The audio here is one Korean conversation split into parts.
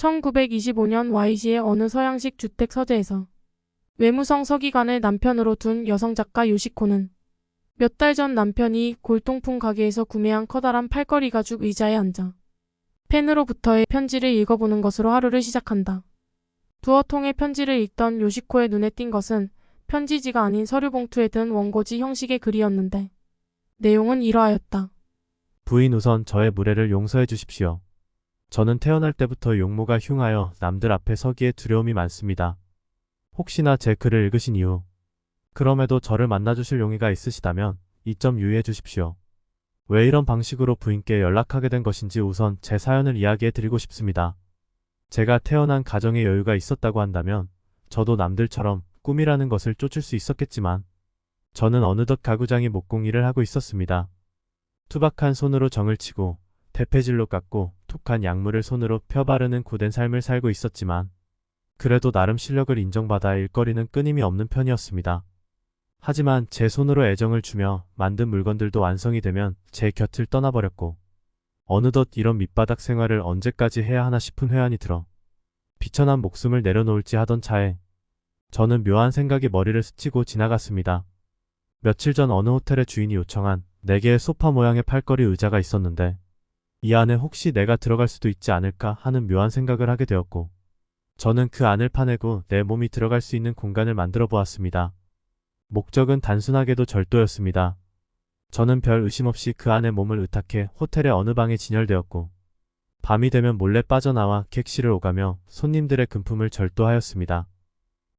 1925년 Y시의 어느 서양식 주택 서재에서 외무성 서기관을 남편으로 둔 여성 작가 요시코는 몇 달 전 남편이 골동품 가게에서 구매한 커다란 팔걸이 가죽 의자에 앉아 펜으로부터의 편지를 읽어보는 것으로 하루를 시작한다. 두어 통의 편지를 읽던 요시코의 눈에 띈 것은 편지지가 아닌 서류 봉투에 든 원고지 형식의 글이었는데 내용은 이러하였다. 부인, 우선 저의 무례를 용서해 주십시오. 저는 태어날 때부터 용모가 흉하여 남들 앞에 서기에 두려움이 많습니다. 혹시나 제 글을 읽으신 이후 그럼에도 저를 만나주실 용의가 있으시다면 이 점 유의해 주십시오. 왜 이런 방식으로 부인께 연락하게 된 것인지 우선 제 사연을 이야기해 드리고 싶습니다. 제가 태어난 가정에 여유가 있었다고 한다면 저도 남들처럼 꿈이라는 것을 쫓을 수 있었겠지만 저는 어느덧 가구장이 목공일을 하고 있었습니다. 투박한 손으로 정을 치고 대패질로 깎고 툭한 약물을 손으로 펴바르는 고된 삶을 살고 있었지만 그래도 나름 실력을 인정받아 일거리는 끊임이 없는 편이었습니다. 하지만 제 손으로 애정을 주며 만든 물건들도 완성이 되면 제 곁을 떠나버렸고 어느덧 이런 밑바닥 생활을 언제까지 해야 하나 싶은 회한이 들어 비천한 목숨을 내려놓을지 하던 차에 저는 묘한 생각이 머리를 스치고 지나갔습니다. 며칠 전 어느 호텔의 주인이 요청한 4개의 소파 모양의 팔걸이 의자가 있었는데 이 안에 혹시 내가 들어갈 수도 있지 않을까 하는 묘한 생각을 하게 되었고 저는 그 안을 파내고 내 몸이 들어갈 수 있는 공간을 만들어 보았습니다. 목적은 단순하게도 절도였습니다. 저는 별 의심 없이 그 안에 몸을 의탁해 호텔의 어느 방에 진열되었고 밤이 되면 몰래 빠져나와 객실을 오가며 손님들의 금품을 절도하였습니다.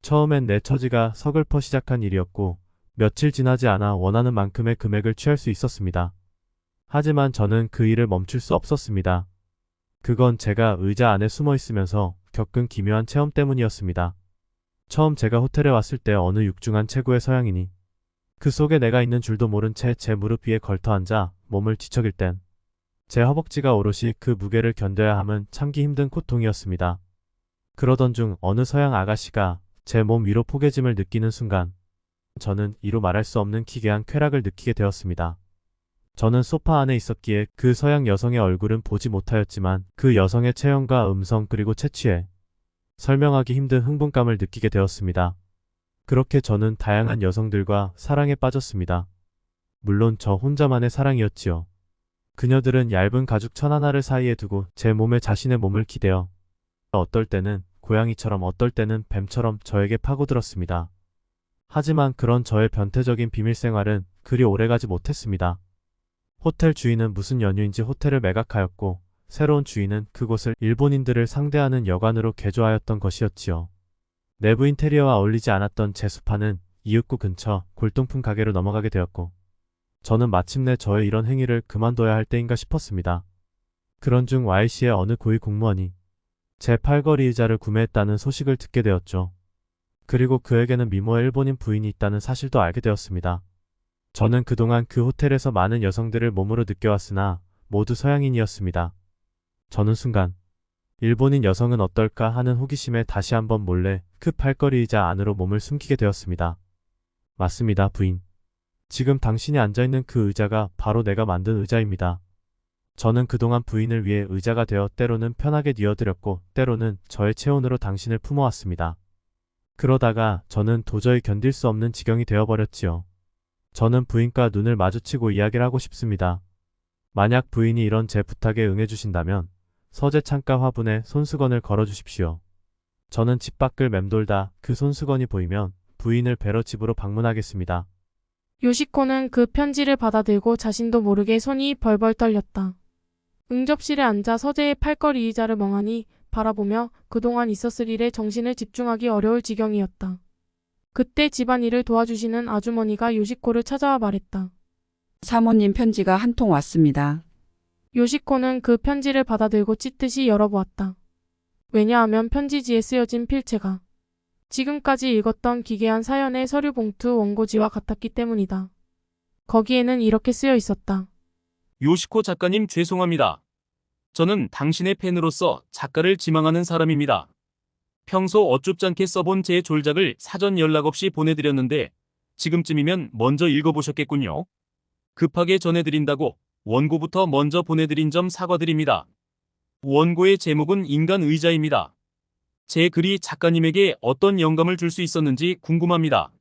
처음엔 내 처지가 서글퍼 시작한 일이었고 며칠 지나지 않아 원하는 만큼의 금액을 취할 수 있었습니다. 하지만 저는 그 일을 멈출 수 없었습니다. 그건 제가 의자 안에 숨어 있으면서 겪은 기묘한 체험 때문이었습니다. 처음 제가 호텔에 왔을 때 어느 육중한 체구의 서양인이 그 속에 내가 있는 줄도 모른 채 제 무릎 위에 걸터앉아 몸을 뒤척일 땐 제 허벅지가 오롯이 그 무게를 견뎌야 함은 참기 힘든 고통이었습니다. 그러던 중 어느 서양 아가씨가 제 몸 위로 포개짐을 느끼는 순간 저는 이루 말할 수 없는 기괴한 쾌락을 느끼게 되었습니다. 저는 소파 안에 있었기에 그 서양 여성의 얼굴은 보지 못하였지만 그 여성의 체형과 음성 그리고 체취에 설명하기 힘든 흥분감을 느끼게 되었습니다. 그렇게 저는 다양한 여성들과 사랑에 빠졌습니다. 물론 저 혼자만의 사랑이었지요. 그녀들은 얇은 가죽 천 하나를 사이에 두고 제 몸에 자신의 몸을 기대어 어떨 때는 고양이처럼 어떨 때는 뱀처럼 저에게 파고들었습니다. 하지만 그런 저의 변태적인 비밀생활은 그리 오래가지 못했습니다. 호텔 주인은 무슨 연유인지 호텔을 매각하였고 새로운 주인은 그곳을 일본인들을 상대하는 여관으로 개조하였던 것이었지요. 내부 인테리어와 어울리지 않았던 제 수파는 이윽고 근처 골동품 가게로 넘어가게 되었고 저는 마침내 저의 이런 행위를 그만둬야 할 때인가 싶었습니다. 그런 중 Y시의 어느 고위 공무원이 제 팔걸이 의자를 구매했다는 소식을 듣게 되었죠. 그리고 그에게는 미모의 일본인 부인이 있다는 사실도 알게 되었습니다. 저는 그동안 그 호텔에서 많은 여성들을 몸으로 느껴왔으나 모두 서양인이었습니다. 저는 순간 일본인 여성은 어떨까 하는 호기심에 다시 한번 몰래 그 팔걸이 의자 안으로 몸을 숨기게 되었습니다. 맞습니다, 부인. 지금 당신이 앉아있는 그 의자가 바로 내가 만든 의자입니다. 저는 그동안 부인을 위해 의자가 되어 때로는 편하게 뉘어드렸고 때로는 저의 체온으로 당신을 품어왔습니다. 그러다가 저는 도저히 견딜 수 없는 지경이 되어버렸지요. 저는 부인과 눈을 마주치고 이야기를 하고 싶습니다. 만약 부인이 이런 제 부탁에 응해주신다면 서재 창가 화분에 손수건을 걸어주십시오. 저는 집 밖을 맴돌다 그 손수건이 보이면 부인을 뵈러 집으로 방문하겠습니다. 요시코는 그 편지를 받아들고 자신도 모르게 손이 벌벌 떨렸다. 응접실에 앉아 서재의 팔걸이 의자를 멍하니 바라보며 그동안 있었을 일에 정신을 집중하기 어려울 지경이었다. 그때 집안일을 도와주시는 아주머니가 요시코를 찾아와 말했다. 사모님 편지가 한 통 왔습니다. 요시코는 그 편지를 받아들고 찢듯이 열어보았다. 왜냐하면 편지지에 쓰여진 필체가 지금까지 읽었던 기괴한 사연의 서류 봉투 원고지와 같았기 때문이다. 거기에는 이렇게 쓰여 있었다. 요시코 작가님 죄송합니다. 저는 당신의 팬으로서 작가를 지망하는 사람입니다. 평소 어쭙잖게 써본 제 졸작을 사전 연락 없이 보내드렸는데 지금쯤이면 먼저 읽어보셨겠군요. 급하게 전해드린다고 원고부터 먼저 보내드린 점 사과드립니다. 원고의 제목은 인간 의자입니다. 제 글이 작가님에게 어떤 영감을 줄 수 있었는지 궁금합니다.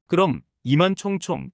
그럼 이만 총총